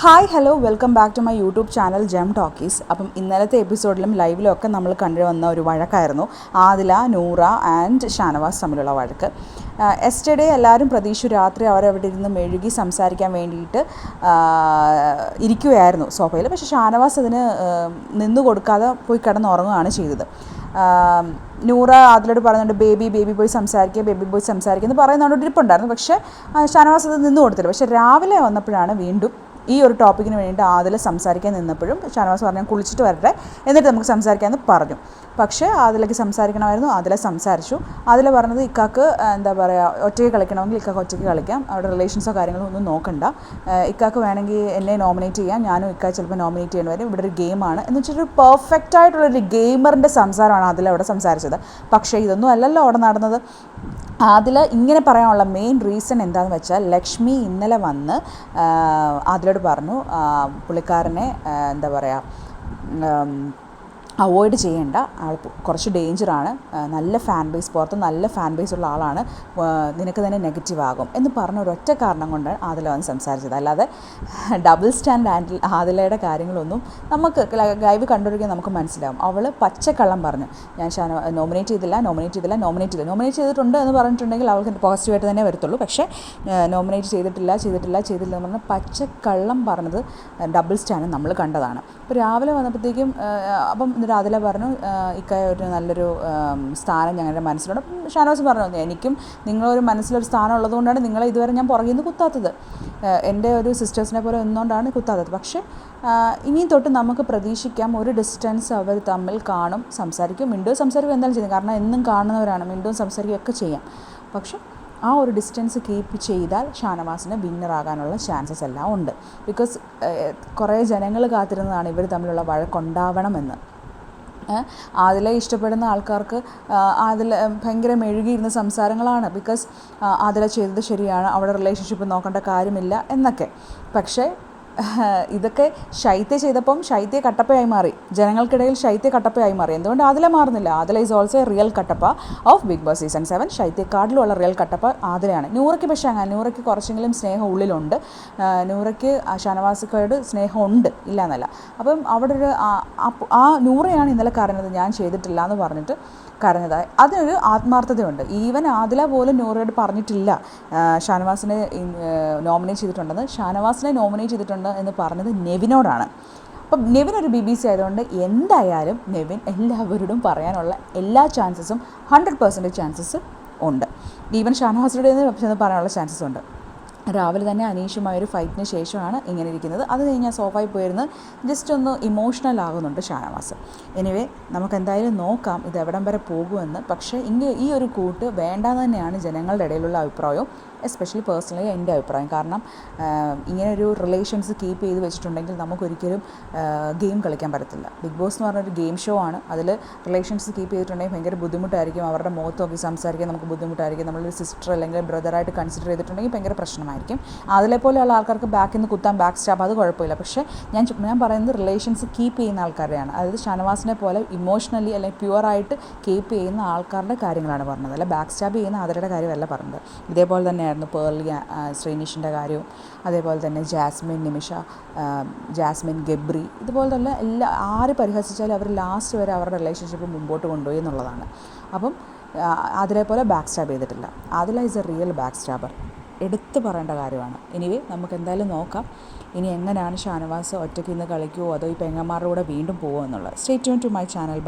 Hi hello welcome back to my YouTube channel gem talkies. അപ്പം ഇന്നലത്തെ എപ്പിസോഡിലും ലൈവിലും ഒക്കെ നമ്മൾ കണ്ടുവന്ന ഒരു വഴക്കായിരുന്നു ആദില, നൂറ ആൻഡ് ഷാനവാസ് തമ്മിലുള്ള വഴക്ക്. എസ്റ്റർഡേ എല്ലാവരും പ്രതീക്ഷിച്ചു രാത്രി അവരവിടെ ഇരുന്ന് മെഴുകി സംസാരിക്കാൻ വേണ്ടിയിട്ട് ഇരിക്കുകയായിരുന്നു സോഫയിൽ. പക്ഷേ ഷാനവാസ് അതിന് നിന്നു കൊടുക്കാതെ പോയി കിടന്നുറങ്ങുകയാണ് ചെയ്തത്. നൂറ അതിലോട് പറയുന്നുണ്ട് ബേബി പോയി സംസാരിക്കുക എന്ന് പറയുന്നതുകൊണ്ട് ഇരിപ്പുണ്ടായിരുന്നു. പക്ഷേ ഷാനവാസ് അത് നിന്നു കൊടുത്തില്ല. പക്ഷേ രാവിലെ വന്നപ്പോഴാണ് വീണ്ടും ഈ ഒരു ടോപ്പിക്കിന് വേണ്ടി ആദില സംസാരിക്കാൻ നിന്നപ്പോഴും ഷാനവാസ് പറഞ്ഞു കുളിച്ചിട്ട് വരട്ടെ എന്നിട്ട് നമുക്ക് സംസാരിക്കാമെന്ന് പറഞ്ഞു. പക്ഷേ ആദിലയ്ക്ക് സംസാരിക്കണമായിരുന്നു. ആദില സംസാരിച്ചു. ആദില പറഞ്ഞത് ഇക്കാക്ക് എന്താ പറയുക, ഒറ്റയ്ക്ക് കളിക്കണമെങ്കിൽ ഇക്കാക്ക് ഒറ്റയ്ക്ക് കളിക്കാം, അവിടെ റിലേഷൻസോ കാര്യങ്ങളോ ഒന്നും നോക്കണ്ട, ഇക്കാക്ക് വേണമെങ്കിൽ എന്നെ നോമിനേറ്റ് ചെയ്യാം, ഞാനും ഇക്കാക്ക് ചിലപ്പോൾ നോമിനേറ്റ് ചെയ്യേണ്ടി വരും, ഇവിടെ ഒരു ഗെയിമാണ് എന്ന് വെച്ചിട്ടൊരു പെർഫെക്റ്റ് ആയിട്ടുള്ളൊരു ഗെയിമറിൻ്റെ സംസാരമാണ് ആദില അവിടെ സംസാരിച്ചത്. പക്ഷേ ഇതൊന്നും അല്ലല്ലോ അവിടെ നടന്നത്. ആദില ഇങ്ങനെ പറയാനുള്ള മെയിൻ റീസൺ എന്താണെന്ന് വെച്ചാൽ ലക്ഷ്മി ഇന്നലെ വന്ന് ആദിലയോട് പറഞ്ഞു പുള്ളിക്കാരനെ എന്താ പറയുക അവോയ്ഡ് ചെയ്യേണ്ട, ആൾ കുറച്ച് ഡേഞ്ചറാണ്, നല്ല ഫാൻ ബേസ് പുറത്ത് നല്ല ഫാൻ ബേസ് ഉള്ള ആളാണ്, നിനക്ക് തന്നെ നെഗറ്റീവ് ആകും എന്ന് പറഞ്ഞ ഒരൊറ്റ കാരണം കൊണ്ടാണ് ആദില വന്ന് സംസാരിച്ചത്. അല്ലാതെ ഡബിൾ സ്റ്റാൻഡ് ആദിലയുടെ കാര്യങ്ങളൊന്നും നമുക്ക് ലൈവ് കണ്ടുപിടിക്കാൻ നമുക്ക് മനസ്സിലാവും. അവൾ പച്ചക്കള്ളം പറഞ്ഞു, ഞാൻ നോമിനേറ്റ് ചെയ്തിട്ടുണ്ട് എന്ന് പറഞ്ഞിട്ടുണ്ടെങ്കിൽ അവൾക്ക് പോസിറ്റീവായിട്ട് തന്നെ വരത്തുള്ളൂ. പക്ഷേ നോമിനേറ്റ് ചെയ്തിട്ടില്ല എന്ന് പറഞ്ഞാൽ പച്ചക്കള്ളം പറഞ്ഞത് ഡബിൾ സ്റ്റാൻഡ് നമ്മൾ കണ്ടതാണ്. അപ്പോൾ രാവിലെ വന്നപ്പോഴത്തേക്കും അപ്പം ആദില പറഞ്ഞു ഇക്കായ ഒരു നല്ലൊരു സ്ഥാനം ഞങ്ങളുടെ മനസ്സിലുണ്ട്. അപ്പം ഷാനവാസ് പറഞ്ഞു എനിക്കും നിങ്ങളൊരു മനസ്സിലൊരു സ്ഥാനം ഉള്ളതുകൊണ്ടാണ് നിങ്ങളെ ഇതുവരെ ഞാൻ പുറകിൽ നിന്ന് കുത്താത്തത്, എൻ്റെ ഒരു സിസ്റ്റേഴ്സിനെ പോലെ ഒന്നുകൊണ്ടാണ് കുത്താത്തത്. പക്ഷേ ഇനിയും തൊട്ട് നമുക്ക് പ്രതീക്ഷിക്കാം ഒരു ഡിസ്റ്റൻസ് അവർ തമ്മിൽ കാണും, സംസാരിക്കും, സംസാരിക്കും എന്തായാലും ചെയ്യും, കാരണം എന്നും കാണുന്നവരാണ്, സംസാരിക്കുകയൊക്കെ ചെയ്യാം. പക്ഷേ ആ ഒരു ഡിസ്റ്റൻസ് കീപ്പ് ചെയ്താൽ ഷാനവാസിന് വിന്നറാകാനുള്ള ചാൻസസ് എല്ലാം ഉണ്ട്. ബിക്കോസ് കുറേ ജനങ്ങൾ കാത്തിരുന്നതാണ് ഇവർ തമ്മിലുള്ള വഴക്കുണ്ടാവണമെന്ന്. ആദില ഇഷ്ടപ്പെടുന്ന ആൾക്കാർക്ക് ആദില ഭയങ്കര മെഴുകിയിരുന്ന സംസാരങ്ങളാണ്. ബിക്കോസ് ആദില ചെയ്തത് ശരിയാണ്, അവിടെ റിലേഷൻഷിപ്പ് നോക്കേണ്ട കാര്യമില്ല എന്നൊക്കെ. പക്ഷേ ഇതൊക്കെ ശൈത്യ ചെയ്തപ്പം ശൈത്യ കട്ടപ്പയായി മാറി, ജനങ്ങൾക്കിടയിൽ ശൈത്യ കട്ടപ്പയായി മാറി. എന്തുകൊണ്ട് ആദില മാറുന്നില്ല? Adhila is also a real Kattappa of Bigg Boss season 7. ശൈത്യക്കാട്ടിലുള്ള റിയൽ കട്ടപ്പ ആദിലയാണ്. നൂറയ്ക്ക് പക്ഷേ അങ്ങനെ നൂറയ്ക്ക് കുറച്ചെങ്കിലും സ്നേഹം ഉള്ളിലുണ്ട്, നൂറയ്ക്ക് ഷാനവാസിക്കോട് സ്നേഹമുണ്ട്, ഇല്ല എന്നല്ല. അപ്പം അവിടെ ഒരു ആ നൂറയാണ് ഇന്നലെ കരഞ്ഞത്, ഞാൻ ചെയ്തിട്ടില്ല എന്ന് പറഞ്ഞിട്ട് കരഞ്ഞതായി. അതിനൊരു ആത്മാർത്ഥതയുണ്ട്. ഈവൻ ആദില പോലും നൂറയോട് പറഞ്ഞിട്ടില്ല ഷാനവാസിനെ നോമിനേറ്റ് ചെയ്തിട്ടുണ്ടെന്ന്. ഷാനവാസിനെ നോമിനേറ്റ് ചെയ്തിട്ടുണ്ട് എന്ന് പറഞ്ഞത് നെവിനോടാണ്. അപ്പം നെവിൻ ഒരു BBC ആയതുകൊണ്ട് എന്തായാലും നെവിൻ എല്ലാവരോടും പറയാനുള്ള എല്ലാ ചാൻസസും 100% ചാൻസസ് ഉണ്ട്. ഈവൻ ഷാനവാസിനോട് ചെന്ന് പറയാനുള്ള ചാൻസസ് ഉണ്ട്. രാവിലെ തന്നെ അനീഷുമായൊരു ഫൈറ്റിന് ശേഷമാണ് ഇങ്ങനെ ഇരിക്കുന്നത്. അത് കഴിഞ്ഞാൽ സോഫയിൽ പോയിരുന്ന് ജസ്റ്റ് ഒന്ന് ഇമോഷണൽ ആകുന്നുണ്ട് ഷാനവാസ്. എനിവേ നമുക്ക് എന്തായാലും നോക്കാം ഇത് എവിടം വരെ പോകുമെന്ന്. പക്ഷേ ഈ ഒരു കൂട്ട് വേണ്ടാന്ന് തന്നെയാണ് ജനങ്ങളുടെ ഇടയിലുള്ള അഭിപ്രായവും, എസ്പെഷ്യലി പേഴ്സണലി എൻ്റെ അഭിപ്രായം. കാരണം ഇങ്ങനൊരു റിലേഷൻസ് കീപ്പ് ചെയ്ത് വെച്ചിട്ടുണ്ടെങ്കിൽ നമുക്കൊരിക്കലും ഗെയിം കളിക്കാൻ പറ്റത്തില്ല. ബിഗ് ബോസ് എന്ന് പറഞ്ഞൊരു ഗെയിം ഷോ ആണ്. അതിൽ റിലേഷൻസ് കീപ്പ് ചെയ്തിട്ടുണ്ടെങ്കിൽ ഭയങ്കര ബുദ്ധിമുട്ടായിരിക്കും, അവരുടെ മുഖത്ത് നോക്കി സംസാരിക്കാൻ നമുക്ക് ബുദ്ധിമുട്ടായിരിക്കും. നമ്മളൊരു സിസ്റ്റർ അല്ലെങ്കിൽ ബ്രദറായിട്ട് കൺസിഡർ ചെയ്തിട്ടുണ്ടെങ്കിൽ ഭയങ്കര പ്രശ്നമായിരിക്കും. അതിലെപ്പോലെയുള്ള ആൾക്കാർക്ക് ബാക്കിൽ നിന്ന് കുത്താൻ ബാക്ക് സ്റ്റാബ് അത് കുഴപ്പമില്ല. പക്ഷേ ഞാൻ പറയുന്നത് റിലേഷൻസ് കീപ്പ് ചെയ്യുന്ന ആൾക്കാരെയാണ്. അതായത് ഷാനവാസിനെ പോലെ ഇമോഷണലി അല്ലെങ്കിൽ പ്യുവറായിട്ട് കീപ്പ് ചെയ്യുന്ന ആൾക്കാരുടെ കാര്യങ്ങളാണ് പറഞ്ഞത്, അല്ല ബാക്ക് സ്റ്റാബ് ചെയ്യുന്ന ആദരയുടെ കാര്യമല്ല പറഞ്ഞത്. ഇതേപോലെ തന്നെയായിരുന്നു പേർലി ശ്രീനിഷിൻ്റെ കാര്യവും, അതേപോലെ തന്നെ ജാസ്മിൻ, നിമിഷ, ജാസ്മിൻ, ഗബ്രി, ഇതുപോലെ തന്നെ ആര് പരിഹസിച്ചാലും അവർ ലാസ്റ്റ് വരെ അവരുടെ റിലേഷൻഷിപ്പ് മുമ്പോട്ട് കൊണ്ടുപോയി എന്നുള്ളതാണ്. അപ്പം അതിലേപോലെ ബാക്ക് സ്റ്റാബ് ചെയ്തിട്ടില്ല. Adhila is a real back stabber, എടുത്തു പറയേണ്ട കാര്യമാണ്. എനിവേ നമുക്ക് എന്തായാലും നോക്കാം ഇനി എങ്ങനെയാണ് ഷാനവാസ് ഒറ്റയ്ക്ക് ഇന്ന് കളിക്കുമോ അതോ ഈ പെങ്ങന്മാരുടെ കൂടെ വീണ്ടും പോകുമോ എന്നുള്ളത്. Stay tune to my channel.